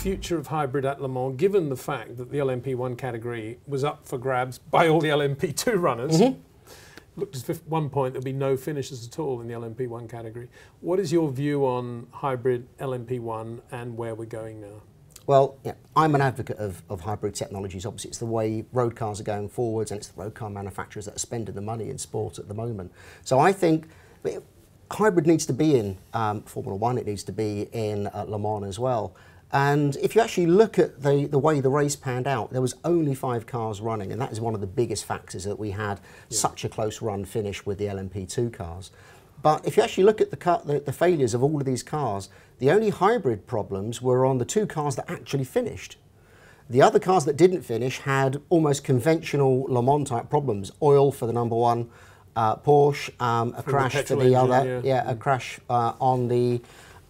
future of hybrid at Le Mans, given the fact that the LMP1 category was up for grabs by all the LMP2 runners? Looked as if at one point there'd be no finishes at all in the LMP1 category. What is your view on hybrid LMP1 and where we're going now? Well, yeah, I'm an advocate of hybrid technologies. Obviously, it's the way road cars are going forwards, and it's the road car manufacturers that are spending the money in sport at the moment. So I think hybrid needs to be in Formula One. It needs to be in Le Mans as well. And if you actually look at the way the race panned out, there was only 5 cars running, and that is one of the biggest factors that we had such a close run finish with the LMP2 cars. But if you actually look at the failures of all of these cars, the only hybrid problems were on the 2 cars that actually finished. The other cars that didn't finish had almost conventional Le Mans type problems. Oil for the number 1 Porsche, a crash for the other, a crash on the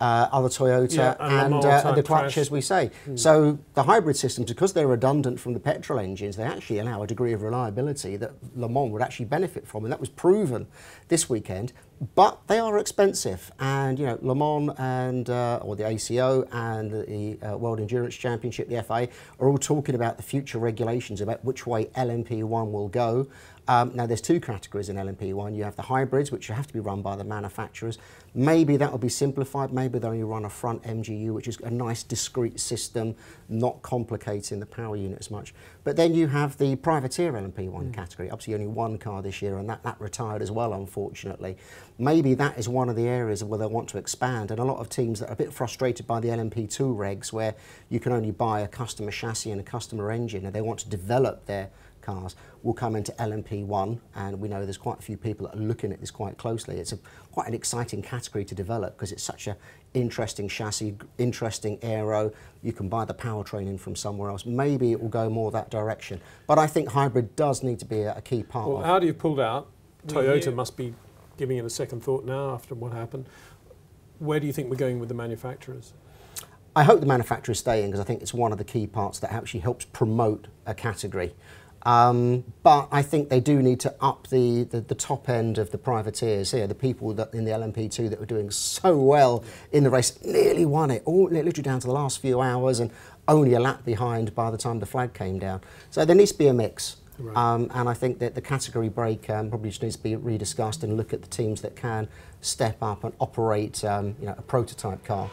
other Toyota, and the clutch, as we say. So the hybrid systems, because they're redundant from the petrol engines, they actually allow a degree of reliability that Le Mans would actually benefit from, and that was proven this weekend. But they are expensive, and you know, Le Mans and or the ACO and the World Endurance Championship, the FIA, are all talking about the future regulations about which way LMP1 will go. Now, there's 2 categories in LMP1. You have the hybrids, which have to be run by the manufacturers. Maybe that will be simplified. Maybe they'll only run a front MGU, which is a nice discrete system, not complicating the power unit as much. But then you have the privateer LMP1 category. Obviously, only 1 car this year, and that retired as well, unfortunately. Maybe that is one of the areas where they want to expand, and a lot of teams that are a bit frustrated by the LMP2 regs, where you can only buy a customer chassis and a customer engine, and they want to develop their cars, will come into LMP1, and we know there's quite a few people that are looking at this quite closely. It's quite an exciting category to develop because it's such an interesting chassis, interesting aero. You can buy the powertrain in from somewhere else. Maybe it will go more that direction. But I think hybrid does need to be a key part of it. Well, Audi have pulled out. Toyota must be giving it a second thought now after what happened. Where do you think we're going with the manufacturers? I hope the manufacturers stay in, because I think it's one of the key parts that actually helps promote a category. But I think they do need to up the top end of the privateers here, the people that in the LMP2 that were doing so well in the race, nearly won it, all literally down to the last few hours and only a lap behind by the time the flag came down. So there needs to be a mix. Right. And I think that the category break probably just needs to be rediscussed and look at the teams that can step up and operate you know, a prototype car.